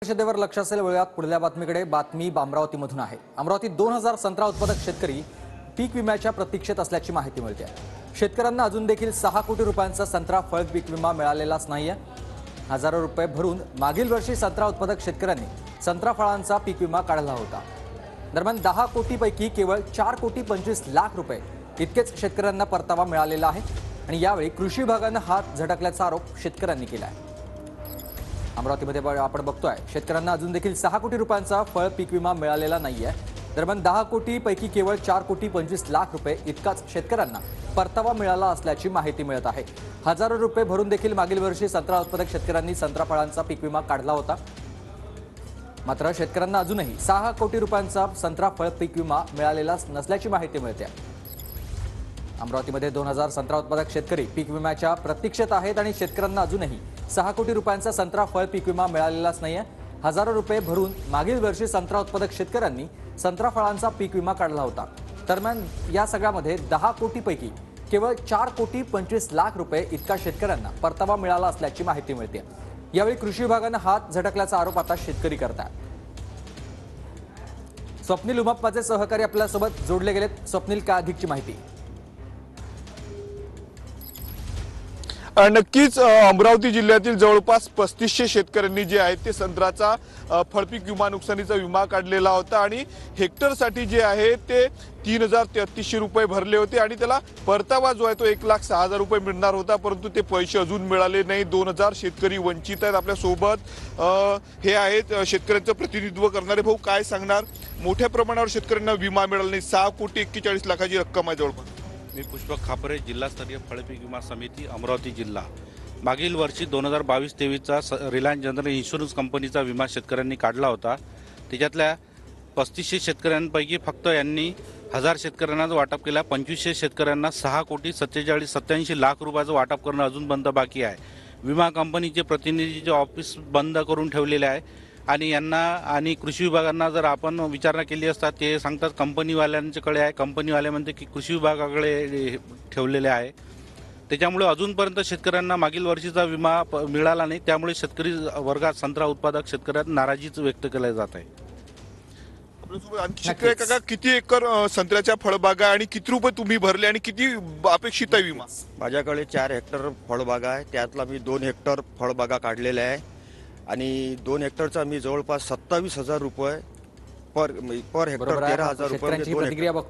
परिषदेवर लक्ष असेल वेळात पुढल्या बातमीकडे बातमी अमरावतीमधून आहे। अमरावतीत 2000 संत्रा उत्पादक शेतकरी पीक विम्याच्या प्रतीक्षेत असल्याची माहिती मिळते आहे। शेतकऱ्यांना अजून देखील 6 कोटी रुपयांचा संत्रा फळ पीक विमा मिळालेलाच नाहीये। हजारो रुपये भरून मागील वर्षी संत्रा उत्पादक शेतकऱ्यांनी संत्रा फळांचा पीक विमा काढला होता। दरम्यान 10 कोटीपैकी केवळ 4 कोटी 25 लाख रुपये इतकेच शेतकऱ्यांना परतावा मिळालेला आहे आणि यावेळी कृषी विभागाने हात झटकल्याचा आरोप शेतकऱ्यांनी केला आहे। अमरावतीमध्ये आपण बघतोय शेतकऱ्यांना अजून देखील 6 कोटी रुपयांचा फळ पीक विमा मिळालेला नाहीये। दरम्यान 10 कोटी पैकी केवळ 4 कोटी 25 लाख रुपये इतकाच शेतकऱ्यांना परतावा मिळाला असल्याची माहिती मिळत आहे। हजारो रुपये भरून देखील मागील वर्षी संत्रा उत्पादक शेतकऱ्यांनी संत्रा फळांचा पीक विमा काढला होता। मात्र शेतकऱ्यांना अजूनही 6 कोटी रुपयांचा संत्रा फळ पीक विमा मिळालेला नसल्याची माहिती मिळते। अमरावतीमध्ये 2000 संत्रा उत्पादक शेतकरी पीक विम्याच्या प्रतीक्षेत आहेत आणि शेतकऱ्यांना अजूनही 6 कोटी रुपयांचा संत्रा फळ पीक विमा मिळालेलाच नाहीये। हजारो रुपये भरून मागील वर्षी संत्रा उत्पादक शेतकऱ्यांनी संत्रा फळांचा पीक विमा काढला होता। दरम्यान या सगळ्यामध्ये 10 कोटीपैकी केवळ 4 कोटी 25 लाख रुपये इतका शेतकऱ्यांना परतावा मिळाला असल्याची माहिती मिळते। यावेळी कृषी विभागाने हात झटकल्याचा आरोप आता शेतकरी करतात। स्वप्नील उमाप्पाचे सहकारी आपल्यासोबत जोडले गेलेत। स्वप्नील, काय अधिकची माहिती? नक्कीच अमरावती जिल्ह्यातील जवळपास 3500 शेतकऱ्यांनी जे आहेत ते संत्र्याचा फळपीक विमा नुकसानीचा विमा काढलेला होता आणि हेक्टरसाठी जे आहे ते 3033 रुपये भरले होते आणि त्याला परतावा जो आहे तो 1,06,000 रुपये मिळणार होता, परंतु ते पैसे अजून मिळाले नाही। 2000 शेतकरी वंचित आहेत। आपल्या सोबत हे आहेत शेतकऱ्यांचं प्रतिनिधित्व करणारे भाऊ, काय सांगणार? मोठ्या प्रमाणावर शेतकऱ्यांना विमा मिळाला नाही। 6 कोटी 41 लाखाची रक्कम आहे जवळपास। मी पुष्पक खापरे, जिल्हास्तरीय फळपीक विमा समिती अमरावती जिल्हा। मागील वर्षी 2022-23चा रिलायन्स जनरल इन्शुरन्स कंपनीचा विमा शेतकऱ्यांनी काढला होता। त्याच्यातल्या 3500 शेतकऱ्यांपैकी फक्त यांनी 1000 शेतकऱ्यांना वाटप केला। 2500 शेतकऱ्यांना 6 कोटी 87 लाख रुपयाचं वाटप करणं अजून बंद बाकी आहे। विमा कंपनीचे प्रतिनिधीचे ऑफिस बंद करून ठेवलेले आहे आणि यांना आणि कृषी विभागांना जर आपण विचारणा केली असता ते सांगतात कंपनीवाल्यांच्याकडे आहे। कंपनीवाले म्हणते की कृषी विभागाकडे ठेवलेले आहे। त्याच्यामुळे अजूनपर्यंत शेतकऱ्यांना मागील वर्षीचा विमा मिळाला नाही। त्यामुळे शेतकरी वर्गात संत्रा उत्पादक शेतकऱ्यांना नाराजीच व्यक्त केली जात आहे। शेतकरी काका, किती एकर संत्र्याच्या फळबागा आणि किती रुपये तुम्ही भरले आणि किती अपेक्षित आहे विमा? माझ्याकडे 4 हेक्टर फळबागा आहे। त्यातला मी 2 हेक्टर फळबागा काढलेल्या आहे आणि 2 हेक्टरचा मी जवळपास 27,000 रुपये पर हेक्टर 13,000 रुपये। प्रतिक्रिया बघतो।